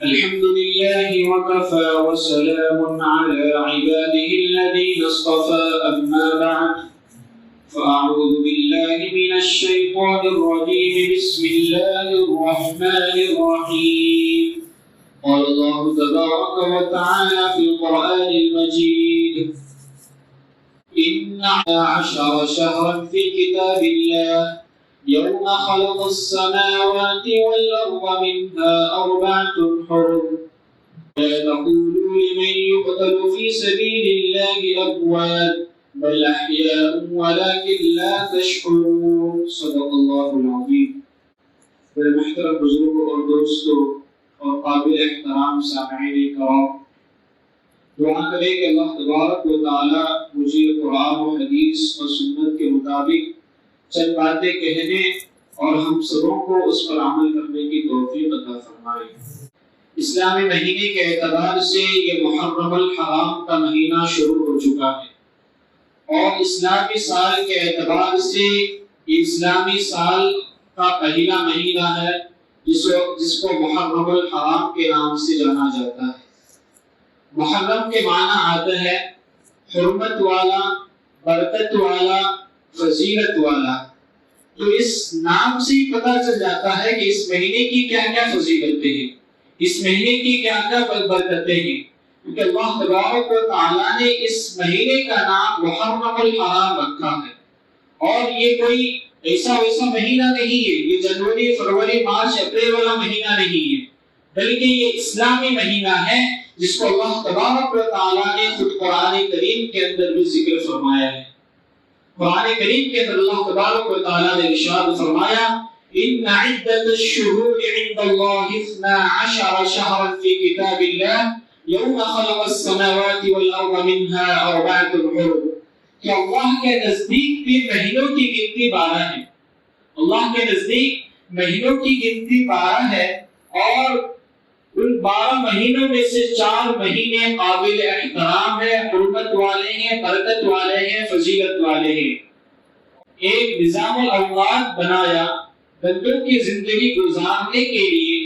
الحمد لله وكفى وسلام على عباده الذين اصطفى أما بعد فأعوذ بالله من الشيطان الرجيم بسم الله الرحمن الرحيم قال الله تبارك وتعالى في القرآن المجيد إن 12 شهرا في كتاب الله يوم خلق السماوات والأرض منها 4 حرم لا تقولوا لمن يقتل في سبيل الله أموات بل أحياء ولكن لا تشعرون صدق الله العظيم. میرے محترم بزرگوں اور دوستوں اور قابل احترام سامعین کرام، دعا کریں کہ اللہ تبارک و تعالی مجھے قرآن و حدیث اور سنت کے مطابق چند باتیں کہنے اور ہم سبوں کو اس پر عمل کرنے کی توفیق عطا فرمائے۔ اسلامی مہینے کے اعتبار سے یہ محرم الحرام کا مہینہ شروع ہو چکا ہے، اور اسلامی سال کے اعتبار سے یہ اسلامی سال کا پہلا مہینہ ہے جس کو محرم الحرام کے نام سے جانا جاتا ہے۔ محرم کے معنی آتا ہے حرمت والا، برکت والا، فضیلت والا۔ تو اس نام سے ہی پتہ چل جاتا ہے کہ اس مہینے کی کیا کیا فضیلتیں ہیں، اس مہینے کی کیا کیا برکتیں ہیں، کیونکہ اللہ تبارک و تعالیٰ نے اس مہینے کا نام محرم الحرام رکھا ہے۔ اور یہ کوئی ایسا ویسا مہینہ نہیں ہے، یہ جنوری، فروری، مارچ، اپریل والا مہینہ نہیں ہے، بلکہ یہ اسلامی مہینہ ہے جس کو اللہ تبارک و تعالیٰ نے خود قرآن کریم کے اندر بھی ذکر فرمایا ہے۔ قرآن کریم کے اندر اللہ تبارک و تعالیٰ نے ارشاد فرمایا ان عدت الشہور عند اللہ 12 شہرا فی کتاب اللہ یوم خلق السماوات والارض منها 4 حرم، کہ اللہ کے نزدیک بھی مہینوں کی گنتی 12 ہے۔ اللہ کے نزدیک مہینوں کی گنتی 12 ہے، اور ان 12 مہینوں میں سے 4 مہینے قابل احترام ہے، حرمت والے ہیں، برکت والے ہیں، فضیلت والے ہیں۔ ایک نظام الاوقات بنایا بندوں کی زندگی گزارنے کے لیے،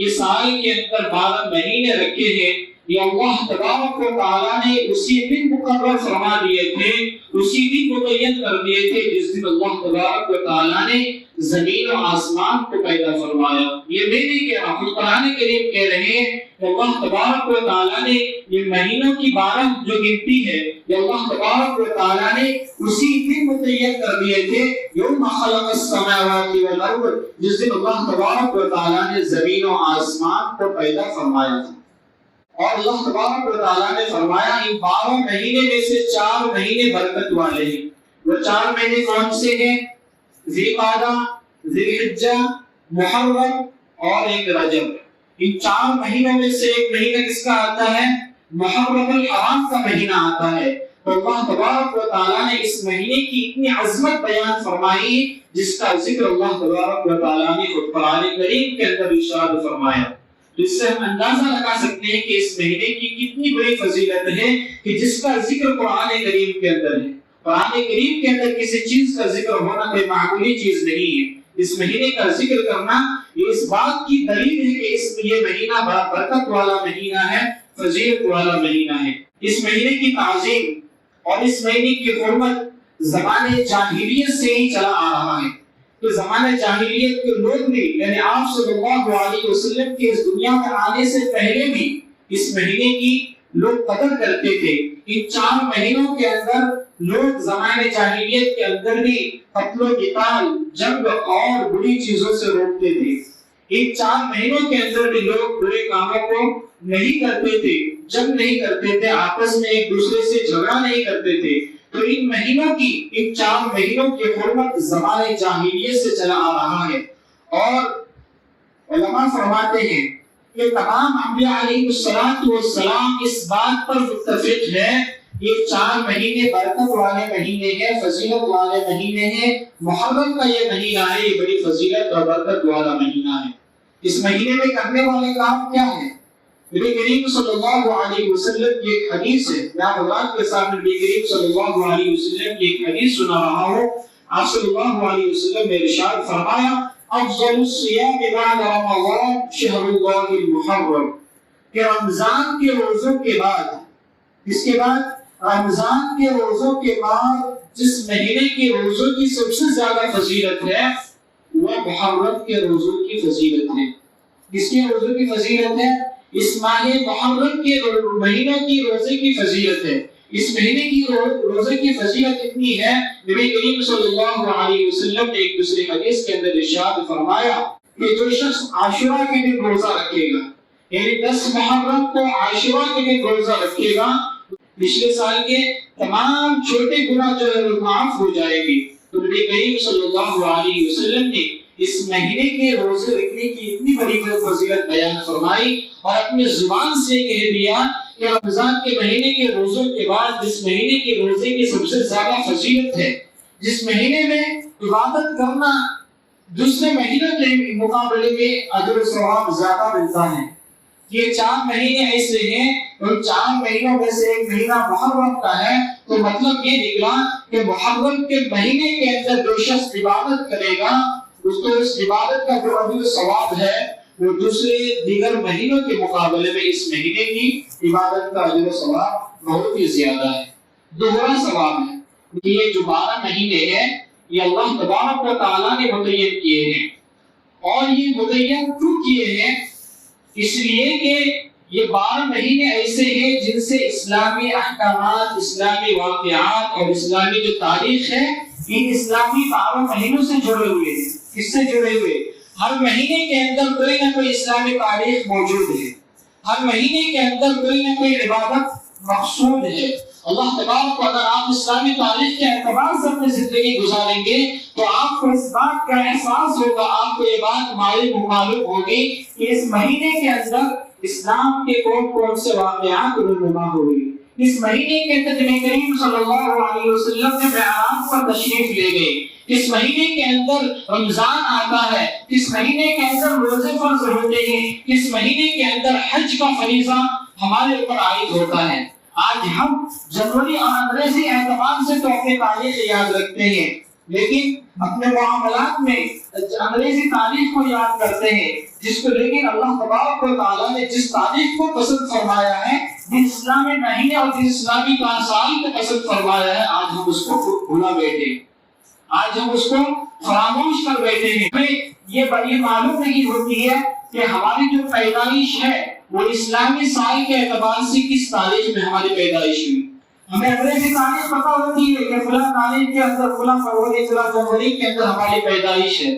یہ سال کے اندر 12 مہینے رکھے ہیں۔ یہ اللہ تبارک و تعالیٰ نے اسی دن مقرر فرما دیے تھے، اسی دن متعین کر دیے تھے جس دن اللہ تبارک و تعالیٰ نے زمین و آسمان کو پیدا فرمایا۔ یہ میں نہیں کہہ رہا، خود قرآن کریم کہہ رہے ہیں کہ اللہ تبارک و تعالیٰ نے یہ مہینوں کی 12 جو گنتی ہے، یہ اللہ تبارک و تعالیٰ نے اسی دن متعین کر دیے تھے یوم خلق السماوات والارض، جس دن اللہ تبارک و تعالیٰ نے زمین و آسمان کو پیدا فرمایا تھا۔ اور اللہ تبارک و تعالیٰ نے فرمایا ان 12 مہینے میں سے 4 مہینے برکت والے ہیں۔ وہ 4 مہینے کون سے ہیں؟ ذی قعدہ، ذی الحجہ، محرم اور ایک رجب۔ ان 4 مہینوں میں سے ایک مہینہ کس کا آتا ہے؟ محرم الحرام کا مہینہ آتا ہے۔ تو اللہ تبارک و تعالیٰ نے اس مہینے کی اتنی عظمت بیان فرمائی جس کا ذکر اللہ تبارک و تعالیٰ نے خود قرآن کریم کے اندر ارشاد فرمایا۔ اس سے ہم اندازہ لگا سکتے ہیں کہ اس مہینے کی کتنی بڑی فضیلت ہے کہ جس کا ذکر قرآن کریم کے اندر ہے۔ قرآن کریم کے اندر کسی چیز کا ذکر ہونا کوئی معمولی چیز نہیں ہے۔ اس مہینے کا ذکر کرنا یہ اس بات کی دلیل ہے کہ یہ مہینہ بڑا برکت والا مہینہ ہے، فضیلت والا مہینہ ہے۔ اس مہینے کی تعظیم اور اس مہینے کی حرمت زمانے جاہلیت سے ہی چلا آ رہا ہے۔ تو زمانہ جاہلیت کے لوگ بھی، یعنی آپ صلی اللہ علیہ وسلم کے اس دنیا میں آنے سے پہلے بھی اس مہینے کی لوگ قدر کرتے تھے۔ ان 4 مہینوں کے اندر لوگ زمانہ جاہلیت کے اندر بھی قتل و قتال، جنگ اور بری چیزوں سے روکتے تھے۔ ان 4 مہینوں کے اندر بھی لوگ برے کاموں کو نہیں کرتے تھے، جنگ نہیں کرتے تھے، آپس میں ایک دوسرے سے جھگڑا نہیں کرتے تھے۔ تو ان مہینوں کی، ان 4 مہینوں کی حرمت زمانہ جاہلیت سے چلا آ رہا ہے۔ اور علماء فرماتے ہیں کہ تمام انبیاء علیہ السلام اس بات پر متفق ہے یہ 4 مہینے برکت والے مہینے ہیں، فضیلت والے مہینے ہیں۔ محرم کا یہ مہینہ ہے، یہ بڑی فضیلت اور برکت والا مہینہ ہے۔ اس مہینے میں کرنے والے کام کیا ہیں؟ نبی کریم صلی اللہ علیہ وسلم کی ایک حدیث ہے، میں حضرات کے سامنے نبی کریم صلی اللہ علیہ وسلم کی ایک حدیث سنا رہا ہوں۔ آپ صلی اللہ علیہ وسلم نے ارشاد فرمایا افضل الصيام بعد رمضان شهر الله المحرم، کہ رمضان کے روزوں کے بعد، اس کے بعد رمضان کے روزوں کے بعد جس مہینے کے روزوں کی سب سے زیادہ فضیلت ہے وہ محرم کے روزوں کی فضیلت ہے۔ کس کے روزوں کی فضیلت ہے؟ اس ماہ محرم کے مہینوں کی روزے کی فضیلت ہے۔ اس مہینے کی روزے کی فضیلت اتنی ہے، نبی کریم صلی اللہ علیہ وسلم نے ایک دوسری حدیث کے اندر ارشاد فرمایا کہ جو شخص عاشورہ کے دن روزہ رکھے گا، یعنی 10 محرم کو عاشورہ کے دن روزہ رکھے گا، پچھلے سال کے تمام چھوٹے گناہ جو ہے وہ معاف ہو جائیں گے۔ تو نبی کریم صلی اللہ علیہ وسلم نے اس مہینے کے روزے رکھنے کی اتنی بڑی فضیلت بیان فرمائی اور اپنی زبان سے کہہ دیا کہ رمضان کے مہینے کے روزوں کے بعد جس مہینے کے روزے کی سب سے زیادہ فضیلت ہے، جس مہینے میں عبادت کرنا دوسرے مہینوں کے مقابلے میں اجر و ثواب زیادہ ملتا ہے۔ یہ 4 مہینے ایسے ہیں، ان 4 مہینوں میں سے ایک مہینہ محرم کا ہے، تو مطلب یہ نکلا کہ محرم کے مہینے کے اندر جو شخص عبادت کرے گا اس کو اس عبادت کا جو اجر و ثواب ہے وہ دوسرے دیگر مہینوں کے مقابلے میں اس مہینے کی عبادت کا اجر و ثواب بہت ہی زیادہ ہے، دوہرا ثواب ہے۔ یہ جو 12 مہینے ہیں یہ اللہ تبارک و تعالیٰ نے متعین کیے ہیں، اور یہ متعین کیوں کیے ہیں؟ اس لیے کہ یہ 12 مہینے ایسے ہیں جن سے اسلامی احکامات، اسلامی واقعات اور اسلامی جو تاریخ ہے ان اسلامی 12 مہینوں سے جڑے ہوئے ہیں۔ کس سے جڑے ہوئے؟ ہر مہینے کے اندر کوئی نہ کوئی اسلامی تاریخ موجود ہے، ہر مہینے کے اندر کوئی نہ کوئی عبادت مقصود ہے۔ اللہ تبارک کو اگر آپ اسلامی تاریخ کے اعتبار سے اپنی زندگی گزاریں گے تو آپ کو اس بات کا احساس ہوگا، آپ کو یہ بات معلوم ہوگی کہ اس مہینے کے اندر اسلام کے کون کون سے واقعات رونما ہوئے۔ اس مہینے کے اندر نبی کریم صلی اللہ علیہ وسلم نے معراج پر تشریف لے گئے، اس مہینے کے اندر رمضان آتا ہے، اس مہینے کے اندر روزے فرض ہوتے ہیں، اس مہینے کے اندر حج کا فریضہ ہمارے اوپر عائد ہوتا ہے۔ آج ہم جنوری اور انگریزی اعتبار سے تو اپنی تاریخ یاد رکھتے ہیں، لیکن اپنے معاملات میں انگریزی تاریخ کو یاد کرتے ہیں، جس کو لیکن اللہ تبارک و تعالیٰ نے جس تاریخ کو پسند فرمایا ہے، جس اسلامی مہینے اور جس اسلامی سال کو پسند فرمایا ہے، آج ہم اس کو بھولا بیٹھے، آج ہم اس کو فراموش کر بیٹھے ہیں۔ ہمیں یہ معلوم نہیں ہوتی ہے کہ ہماری جو پیدائش ہے وہ اسلامی سال کے اعتبار سے کس تاریخ میں ہماری پیدائش ہوئی۔ ہمیں انگریزی تاریخ پتہ ہوتی ہے کہ فلاں تاریخ کے اندر، فلاں فروری، فلاں جنوری کے اندر ہماری پیدائش ہے،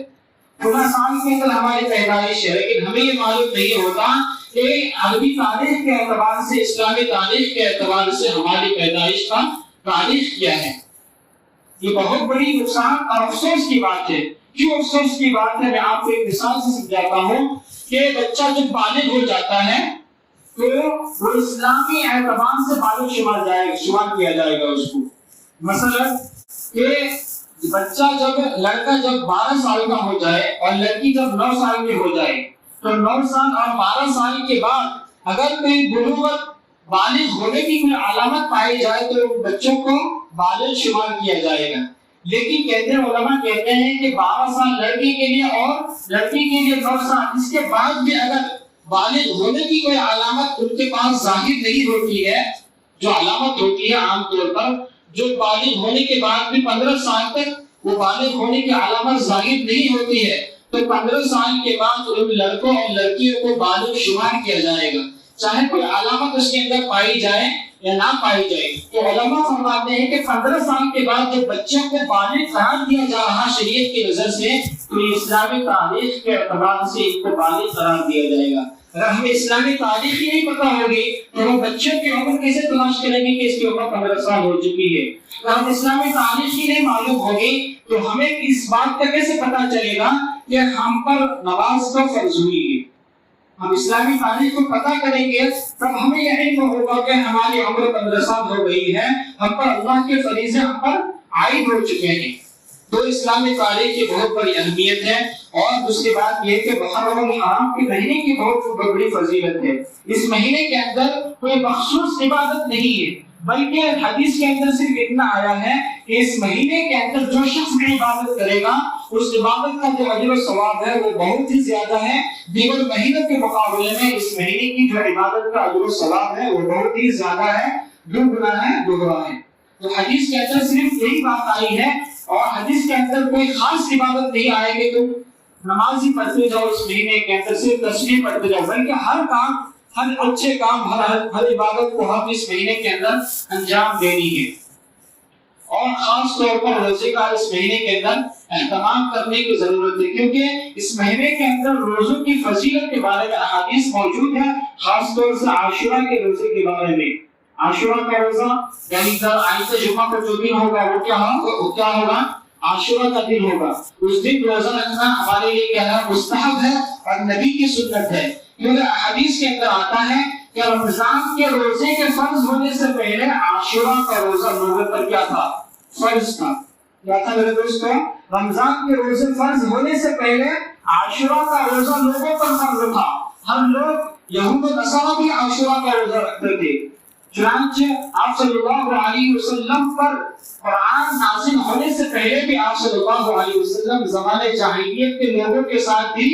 فلاں سال کے اندر ہماری پیدائش ہے، لیکن ہمیں یہ معلوم نہیں ہوتا کہ عربی تاریخ کے اعتبار سے، اسلامی تاریخ کے اعتبار سے ہماری پیدائش کا تاریخ کیا ہے۔ یہ بہت بڑی نقصان اور افسوس کی بات ہے۔ کیوں افسوس کی بات ہے؟ میں آپ کو ایک مثال سے سمجھاتا ہوں کہ بچہ جب بالغ ہو جاتا ہے تو وہ اسلامی اعتبار سے بالغ شمار کیا جائے گا اس کو۔ مثلا کہ بچہ لڑکا جب 12 سال کا ہو جائے اور لڑکی جب 9 سال کی ہو جائے تو 9 سال اور 12 سال کے بعد اگر کوئی بلوغت، بالغ ہونے کی کوئی علامت پائی جائے تو بچوں کو بالغ شمار کیا جائے گا۔ لیکن علماء کہتے ہیں کہ 12 سال لڑکے کے لیے اور لڑکی کے لیے 9 سال، اس کے بعد بھی اگر بالغ ہونے کی کوئی علامت ان کے پاس ظاہر نہیں ہوتی ہے، جو علامت ہوتی ہے عام طور پر جو بالغ ہونے کے بعد بھی 15 سال تک وہ بالغ ہونے کی علامت ظاہر نہیں ہوتی ہے، تو 15 سال کے بعد ان لڑکوں اور لڑکیوں کو بالغ شمار کیا جائے گا، چاہے کوئی علامت اس کے اندر پائی جائے یا نہ پائی جائے۔ تو علماء فرماتے ہیں کہ 15 سال کے بعد جب بچوں کو بالغ قرار دیا جا رہا شریعت کی نظر سے تو یہ اسلامی تاریخ کے اعتبار سے ان کو بالغ قرار دیا جائے گا۔ اگر ہمیں اسلامی تاریخ ہی نہیں پتہ ہوگی تو ہم بچوں کی عمر کیسے تلاش کریں گے کہ اس کی عمر 15 سال ہو چکی ہے؟ اگر ہم اسلامی تاریخ ہی نہیں معلوم ہوگی تو ہمیں اس بات کا کیسے پتہ چلے گا کہ ہم پر نماز کا فرض ہوئی ہے؟ ہم اسلامی تاریخ کو پتہ کریں گے تب ہمیں یہ علم ہوگا کہ ہماری عمر 15 سال ہو گئی ہے، ہم پر اللہ کے فریضے ہم پر عائد ہو چکے ہیں۔ تو اسلامی تاریخ کی بہت بڑی اہمیت ہے، اور دوسری بات یہ کہ محرم الحرام کے مہینے کی بہت بڑی فضیلت ہے۔ اس مہینے کے اندر کوئی مخصوص عبادت نہیں ہے، بلکہ حدیث کے اندر صرف اتنا آیا ہے کہ اس مہینے کے اندر جو شخص بھی عبادت کرے گا اس عبادت کا جو اجر و ثواب ہے وہ بہت ہی زیادہ ہے، دیگر مہینوں کے مقابلے میں اس مہینے کی جو عبادت کا اجر و ثواب ہے وہ بہت ہی زیادہ ہے، دوگنا ہے۔ تو حدیث کے اندر صرف یہی بات آئی ہے، اور حدیث کے اندر کوئی خاص عبادت نہیں آئے گی تم نماز ہی پڑھتے جاؤ اس مہینے کے اندر، صرف تسبیح پڑھتے جاؤ، بلکہ ہر کام، ہر اچھے کام، ہر عبادت کو ہم اس مہینے کے اندر انجام دینی ہے۔ اور خاص طور پر روزے کا اس مہینے کے اندر اہتمام کرنے کی ضرورت ہے، کیونکہ اس مہینے کے اندر روزوں کی فضیلت کے بارے میں احادیث موجود ہے، خاص طور سے عاشورہ کے روزے کے بارے میں۔ عاشورہ کا روزہ یعنی آئندہ جمعہ کو جو دن ہوگا وہ کیا ہوگا؟ عاشورہ کا دن ہوگا۔ اس دن روزہ رکھنا ہمارے لیے کیا ہے؟ مستحب ہے اور نبی کی سنت ہے، کیونکہ حدیث کے اندر آتا ہے کہ رمضان کے روزے کے فرض ہونے سے پہلے عاشورہ کا روزہ لوگوں پر کیا تھا؟ فرض تھا۔ کیا تھا میرے دوستو؟ رمضان کے روزے فرض ہونے سے پہلے عاشورہ کا روزہ لوگوں پر فرض تھا۔ ہم لوگ یہود و نصارہ بھی عاشورہ کا روزہ رکھتے تھے، چنانچہ آپ صلی اللہ علیہ وسلم پر قرآن نازل ہونے سے پہلے بھی آپ صلی اللہ علیہ وسلم زمانے جاہلیت کے لوگوں کے ساتھ بھی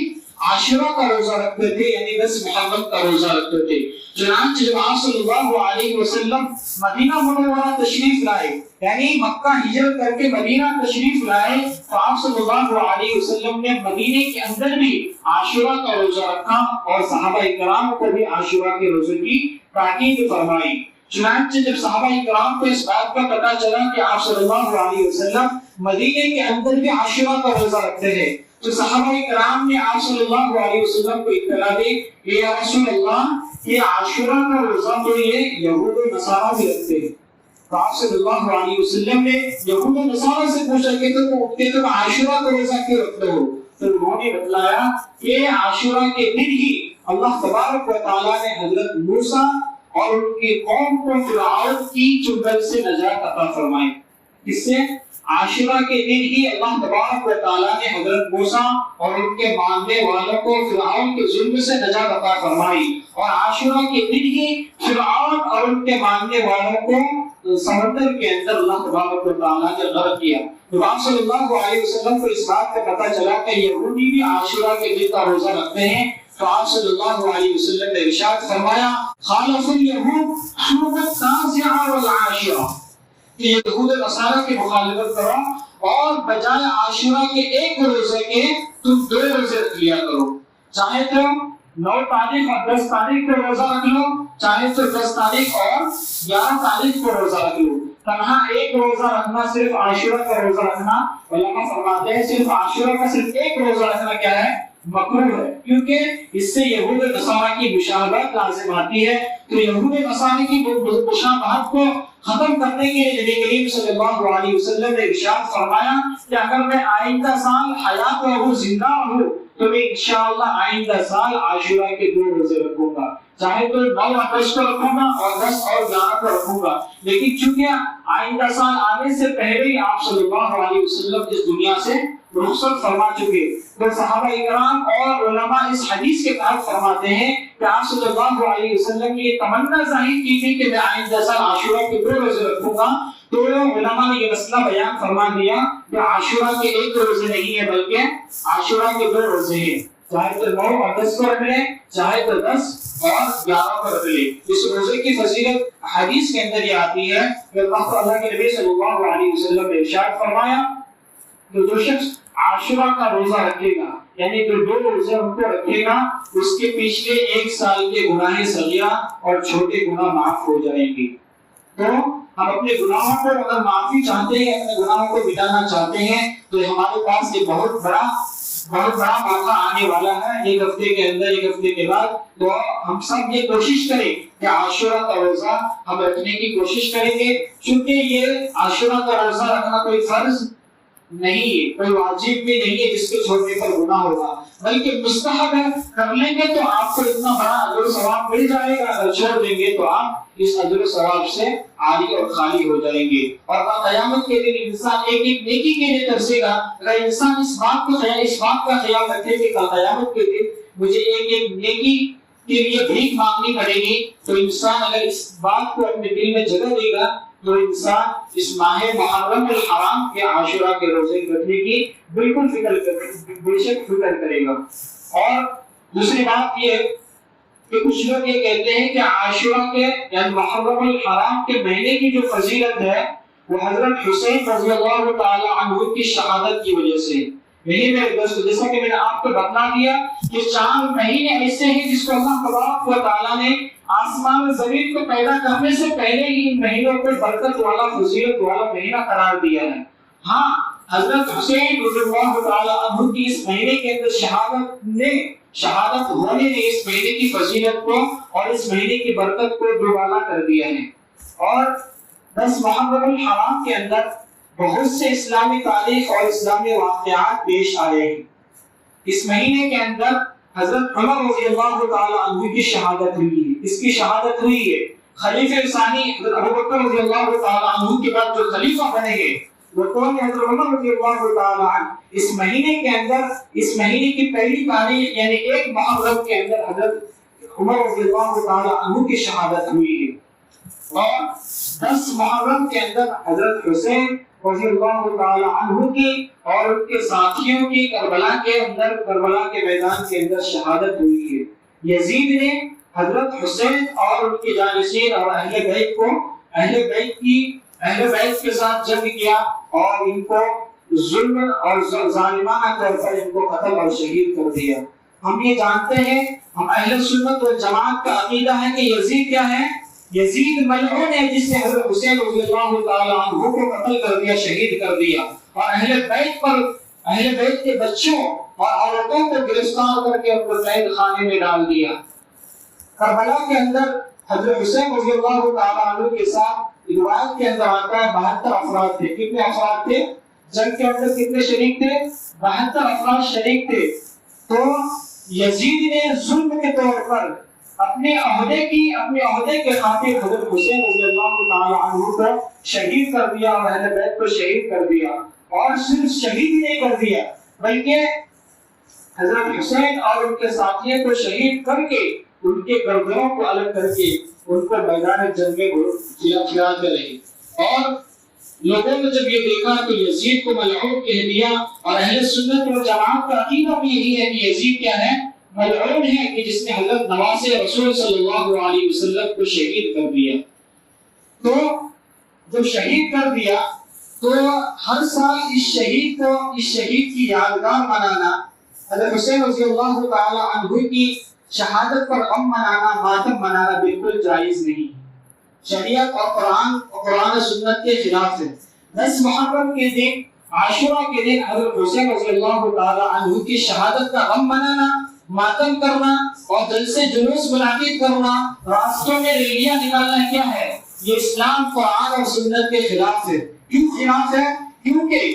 عاشورہ کا روزہ رکھتے تھے، یعنی 10 محرم کا روزہ رکھتے تھے۔ چنانچہ جب آپ صلی اللہ علیہ وسلم مدینہ منورہ تشریف لائے، یعنی مکہ ہجرت کر کے مدینہ تشریف لائے، تو آپ صلی اللہ علیہ وسلم نے مدینے کے اندر بھی عاشورہ کا روزہ رکھا اور صحابہ کرام کو بھی عاشورہ کے روزے کی تاکید فرمائی۔ چنانچہ جب صحابہ کرام کو اس بات کا پتہ چلا کہ آپ صلی اللہ علیہ وسلم مدینے کے اندر بھی عاشورہ کا روزہ رکھتے ہیں، تو صحابہ کرام نے آپ صلی اللہ علیہ وسلم کو اطلاع دی کہ یا رسول اللہ، یہ عاشورہ کا روزہ تو یہ یہود و نصارہ بھی رکھتے ہیں۔ تو آپ صلی اللہ علیہ وسلم نے یہود و نصارہ سے پوچھا کہ تم عاشورہ کا روزہ کیوں رکھتے ہو؟ تو انہوں نے بتلایا کہ عاشورہ کے دن ہی اللہ تبارک و تعالیٰ نے حضرت موسیٰ اور ان کی قوم کو فرعون کی چنگل سے نجات عطا فرمائی۔ اس سے عاشورہ کے دن ہی اللہ تبارک و تعالیٰ نے حضرت موسیٰ اور ان کے ماننے والوں کو فرعون کے ظلم سے نجات عطا فرمائی، اور عاشورہ کے دن ہی فرعون اور ان کے ماننے والوں کو سمندر کے اندر اللہ تبارک و تعالیٰ نے غرق کیا۔ تو آپ صلی اللہ علیہ وسلم کو اس بات کا پتہ چلا کہ یہودی بھی عاشورہ کے دن کا روزہ رکھتے ہیں، تو آپ صلی اللہ علیہ وسلم نے ارشاد فرمایا خالف الیہود صوم التاسعہ والعاشرہ، کہ یہود نصارہ کی مخالفت کرو اور بجائے عاشورہ کے ایک روزے کے تم 2 روزے رکھ لیا کرو، چاہے تو 9 تاریخ اور 10 تاریخ کو روزہ رکھ لو، چاہے تو 10 تاریخ اور 11 تاریخ کو روزہ رکھ لو۔ تنہا ایک روزہ رکھنا، صرف عاشورہ کا روزہ رکھنا، علماء فرماتے ہیں صرف عاشورہ کا صرف ایک روزہ رکھنا کیا ہے؟ مکروہ ہے، کیونکہ اس سے یہود نصارہ کی مشابہت لازم آتی ہے۔ تو یہود نصارہ کی مشابہت کو ختم کرنے کے لیے نبی کریم صلی اللہ علیہ وسلم نے ارشاد فرمایا کہ اگر میں آئندہ سال حیات رہوں، زندہ رہوں، تو میں انشاءاللہ آئندہ سال عاشورہ کے 2 روزے رکھوں گا، چاہے تو 9 اور 10 کو رکھوں گا اور 10 اور 11 کو رکھوں گا، لیکن چونکہ آئندہ سال آنے سے پہلے ہی آپ صلی اللہ علیہ وسلم اس دنیا سے رخصت فرما چکے، تو صحابہ کرام اور علماء اس حدیث کے تحت فرماتے ہیں کہ آپ صلی اللہ علیہ وسلم نے یہ تمنا ظاہر کی تھی کہ میں آئندہ سال عاشورہ کے 2 روزے رکھوں گا، تو علماء نے یہ مسئلہ بیان فرما دیا کہ عاشورہ کے 1 روزے نہیں ہے بلکہ عاشورہ کے 2 روزے ہیں، چاہے تو 9 اور 10 کو رکھ لیں، چاہے تو 10 اور 11 کو رکھ لیں۔ اس روزے کی فضیلت حدیث کے اندر یہ آتی ہے کہ اللہ کے نبی صلی اللہ علیہ وسلم نے ارشاد فرمایا کہ جو شخص عاشورہ کا روزہ رکھے گا، یعنی جو 2 روزے ان کو رکھے گا، اس کے پچھلے 1 سال کے گناہ صغیرہ اور چھوٹے گناہ معاف ہو جائیں گے۔ تو ہم اپنے گناہوں کو اگر معافی چاہتے ہیں، اپنے گناہوں کو مٹانا چاہتے ہیں، تو ہمارے پاس ایک بہت بڑا موقع آنے والا ہے، 1 ہفتے کے اندر، 1 ہفتے کے بعد۔ تو ہم سب یہ کوشش کریں کہ عاشورہ کا روزہ ہم رکھنے کی کوشش کریں گے، چونکہ یہ عاشورہ کا روزہ رکھنا کوئی فرض نہیں ہے، کوئی واجب بھی نہیں ہے جس کے چھوڑنے پر گناہ ہوگا، بلکہ مستحب ہے۔ کر لیں گے تو آپ کو اتنا بڑا اجر و ثواب مل جائے گا، اگر چھوڑ دیں گے تو آپ اس اجر و ثواب سے عاری اور خالی ہو جائیں گے۔ اور قیامت کے دن انسان ایک ایک نیکی کے لیے ترسے گا۔ اگر انسان اس بات کا خیال رکھے کہ قیامت کے دن مجھے ایک ایک نیکی کے لیے بھیک مانگنی پڑے گی، تو انسان اگر اس بات کو اپنے دل میں جگہ دے گا تو انسان اس ماہ محرم الحرام کے عاشورہ کے روزے رکھنے کی بالکل بے شک فکر کرے گا۔ اور دوسری بات یہ کہ کچھ لوگ یہ کہتے ہیں کہ عاشورہ کے یعنی محرم الحرام کے مہینے کی جو فضیلت ہے وہ حضرت حسین رضی اللہ تعالی عنہ کی شہادت کی وجہ سے۔ یہی میرے دوست، جیسا کہ میں نے آپ کو بتلا دیا کہ 4 مہینے ایسے ہیں جس کو اللہ تبارک و تعالی نے آسمان و زمین کو پیدا کرنے سے پہلے ہی ان مہینوں کو برکت والا فضیلت والا مہینہ قرار دیا ہے۔ ہاں، حضرت حسین رضی اللہ تعالی عنہ کی اس مہینے کے اندر شہادت ہونے نے اس مہینے کی فضیلت کو اور اس مہینے کی برکت کو دوبالا کر دیا ہے۔ اور 10 محرم الحرام کے اندر بہت سے اسلامی تاریخ اور اسلامی واقعات پیش آئے ہیں۔ اس مہینے کے اندر حضرت عمر رضی اللہ تعالی عنہ کی شہادت ہوئی ہے۔ اس کی شہادت ہوئی ہے۔ خلیفہ ثانی حضرت ابوبکر رضی اللہ تعالی عنہ کے بعد جو خلیفہ بنے گے وہ کون ہے؟ حضرت عمر رضی اللہ تعالی عنہ۔ اس مہینے کے اندر اس مہینے کی پہلی تاریخ یعنی 1 محرم کے اندر حضرت عمر رضی اللہ تعالی عنہ کی شہادت ہوئی ہے۔ اور 10 محرم کے اندر حضرت حسین رضی اللہ تعالی عنہ کی اور ان کے ساتھیوں کی کربلا کے میدان کے اندر شہادت ہوئی ہے۔ یزید نے حضرت حسین اور ان کے جانشین اور اہل بیت کے ساتھ جنگ کیا اور ان کو ظلم اور ظالمانہ طور پر ان کو قتل اور شہید کر دیا۔ ہم یہ جانتے ہیں، ہم اہل سنت والجماعت کا عقیدہ ہے کہ یزید کیا ہے؟ یزید ملعون ہے جس نے حضرت حسین رضی اللہ تعالی عنہ کو قتل کر دیا، شہید کر دیا، اور اہل بیت کے بچوں اور عورتوں کو گرفتار کر کے ان کو قید خانے میں ڈال دیا۔ کربلا کے اندر حضرت حسین رضی اللہ تعالی عنہ کے ساتھ روایت کے اندر آتا ہے 72 افراد تھے۔ کتنے افراد تھے؟ جنگ کے اندر کتنے شریک تھے؟ 72 افراد شریک تھے۔ تو یزید نے ظلم کے طور پر اپنے عہدے کے خاطر حضرت حسین رضی اللہ تعالی عنہ کو شہید کر دیا اور اہل بیت کو شہید کر دیا، اور صرف شہید ہی نہیں کر دیا بلکہ حضرت حسین اور ان کے ساتھیوں کو شہید کر کے ان کے گردنوں کو الگ کر کے ان کو میدان جنگ میں کھلا کرے۔ اور لوگوں نے جب یہ دیکھا تو یزید کو ملعون کہہ دیا، اور اہل سنت و جماعت کا عقیدہ بھی یہی ہے کہ یزید کیا ہے؟ ملعون ہے، کہ جس نے حضرت نواسے رسول صلی اللہ علیہ وسلم کو شہید کر دیا۔ تو جب شہید کر دیا تو ہر سال اس شہید کی یادگار منانا، حضرت حسین رضی اللہ تعالی عنہ کی شہادت پر غم منانا، ماتم منانا بالکل جائز نہیں، شریعت اور قرآن و سنت کے خلاف ہے۔ 10 محرم کے دن، عاشورہ کے دن حضرت حسین رضی اللہ تعالی عنہ کی شہادت کا غم منانا، ماتم کرنا اور جلسے جلوس منعقد کرنا، راستوں میں ریلیاں نکالنا کیا ہے؟ یہ اسلام، قرآن اور سنت کے خلاف ہے۔ کیوں خلاف ہے؟ کیونکہ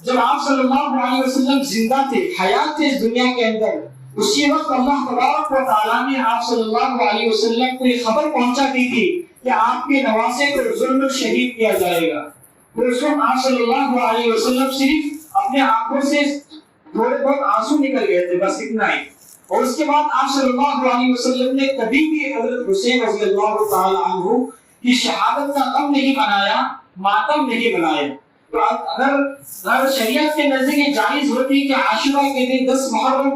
جب آپ صلی اللہ علیہ وسلم زندہ تھے، حیات تھے اس دنیا کے اندر، اسی وقت اللہ تبارک و تعالیٰ نے آپ صلی اللہ علیہ وسلم کو یہ خبر پہنچا دی تھی کہ آپ کے نواسے کو ظلم شہید کیا جائے گا۔ تو اس وقت آپ صلی اللہ علیہ وسلم صرف اپنے آنکھوں سے تھوڑے بہت آنسو نکل گئے تھے، بس اتنا ہی۔ اور اس کے بعد آپ صلی اللہ علیہ وسلم نے کبھی بھی حضرت حسین رضی اللہ تعالی عنہ کی شہادت کا غم نہیں منایا، ماتم نہیں منایا۔ تو اگر شریعت کے نزدیک یہ جائز ہوتی کہ عاشورہ کے دن 10 محرم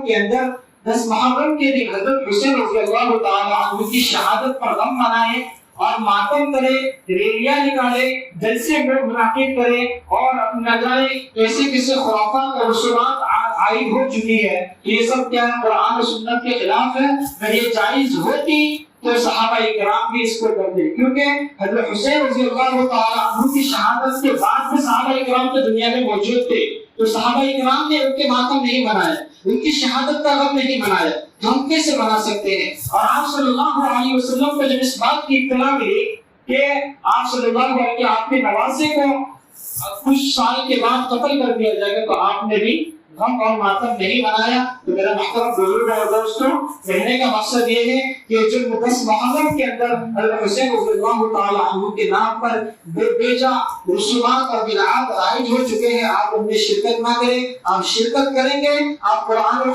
کے دن حضرت حسین رضی اللہ تعالی عنہ کی شہادت پر غم منائے اور ماتم کرے، ریلیاں نکالے، جلسے منعقد کرے، اور نہ جائے کیسے خرافات اور رسومات عائد ہو چکی ہے، یہ سب کیا قرآن و سنت کے خلاف ہے۔ اگر یہ جائز ہوتی تو صحابہ کرام بھی اس کو کرتے، کیونکہ حضرت حسین رضی اللہ تعالی عنہ کی شہادت کے بعد میں صحابہ کرام تو دنیا میں موجود تھے، تو صحابہ کرام نے ان کے ماتم نہیں منایا، ان کی شہادت کا غم نہیں منایا، تو ہم کیسے منا سکتے ہیں؟ اور آپ صلی اللہ علیہ وسلم کو جب اس بات کی اطلاع ملی کہ آپ صلی اللہ علیہ وسلم آپ کے نواسے کو کچھ سال کے بعد قتل کر دیا جائے گا، تو آپ نے بھی غم اور ماتم نہیں منایا۔ تو میرا محترم بزرگ اور دوستوں، کہنے کا مقصد یہ ہے کہ جو 10 محرم کے اندر حضرت حسین رضی اللہ تعالی عنہ کے نام پر بے جا رسومات اور بدعات عائد ہو چکے ہیں، آپ ان میں شرکت نہ کریں۔ آپ شرکت کریں گے، آپ قرآن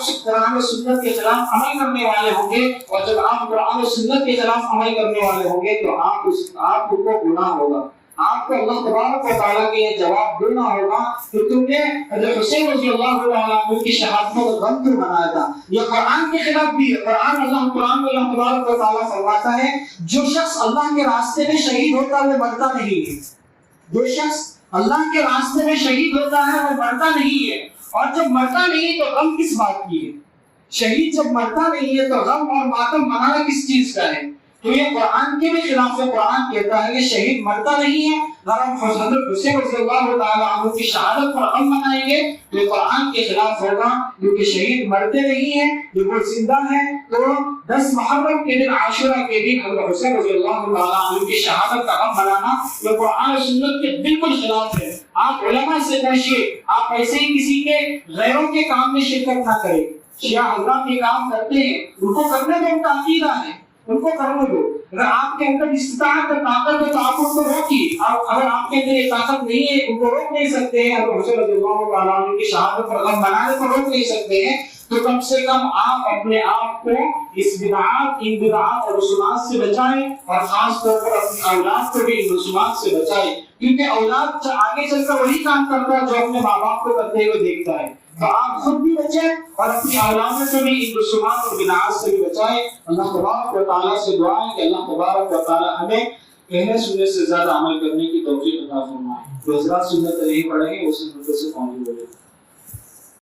و سنت کے خلاف عمل کرنے والے ہوں گے، اور جب آپ قرآن و سنت کے خلاف عمل کرنے والے ہوں گے تو آپ کو گناہ ہوگا، آپ کو اللہ تبارک و تعالیٰ کے یہ جواب دینا ہوگا کہ تم نے حضرت حسین رضی اللہ عنہ کی شہادت کو غم کیوں منایا تھا. یہ قرآن کے خلاف بھی ہے. قرآن میں اللہ تبارک و تعالیٰ فرماتا ہے جو شخص اللہ کے راستے میں شہید ہوتا ہے وہ مرتا نہیں ہے. جو شخص اللہ کے راستے میں شہید ہوتا ہے وہ مرتا نہیں ہے. اور جب مرتا نہیں تو غم کس بات کی ہے؟ شہید جب مرتا نہیں ہے تو غم اور ماتم منانا کس چیز کا ہے؟ تو یہ قرآن کے بھی خلاف ہے. قرآن کہتا ہے کہ شہید مرتا نہیں ہے. اگر ہم حضرت حسین رضی اللہ تعالیٰ عنہ کی شہادت پر غم منائیں گے تو یہ قرآن کے خلاف ہوگا کیونکہ شہید مرتے نہیں ہیں, جو وہ زندہ ہیں. تو 10 محرم کے دن عاشورہ کے دن حضرت حسین رضی اللہ تعالیٰ عنہ کی شہادت کا غم منانا یہ قرآن و سنت کے بالکل خلاف ہے. آپ علماء سے پوچھیے, آپ ایسے ہی کسی کے غیروں کے کام میں شرکت نہ کریں. شیعہ حضرات یہ کام کرتے ہیں, ان کو کرنے دو, ان کا عقیدہ ہے, ان کو کرنے دو. اگر آپ کے اندر استطاعت اور طاقت ہے تو آپ ان کو روکیے. اگر آپ کے اندر یہ طاقت نہیں ہے ان کو روک نہیں سکتے ہیں. اگر حسین رضی اللہ تعالیٰ عنہ کی شہادت پر غم منانے کو روک نہیں سکتے ہیں تو کم سے کم آپ اپنے آپ کو اس بدعات, ان بدعات اور رسومات سے بچائیں, اور خاص طور پر اپنی اولاد کو بھی ان رسومات سے بچائیں, کیونکہ اولاد آگے چل کر وہی کام کرتا ہے جو اپنے ماں باپ کو کرتے ہوئے دیکھتا ہے. تو آپ خود بھی بچیں اور اپنی اولاد سے بھی ان رسومات اور بدعات سے بھی بچائیں. اللہ تبارک و تعالیٰ سے دعا ہے کہ اللہ تبارک و تعالیٰ ہمیں کہنے سننے سے زیادہ عمل کرنے کی توفیق عطا فرمائے. جو حضرات سنت نہیں پڑھیں گے وہ سنتوں سے قومی ہو جائے.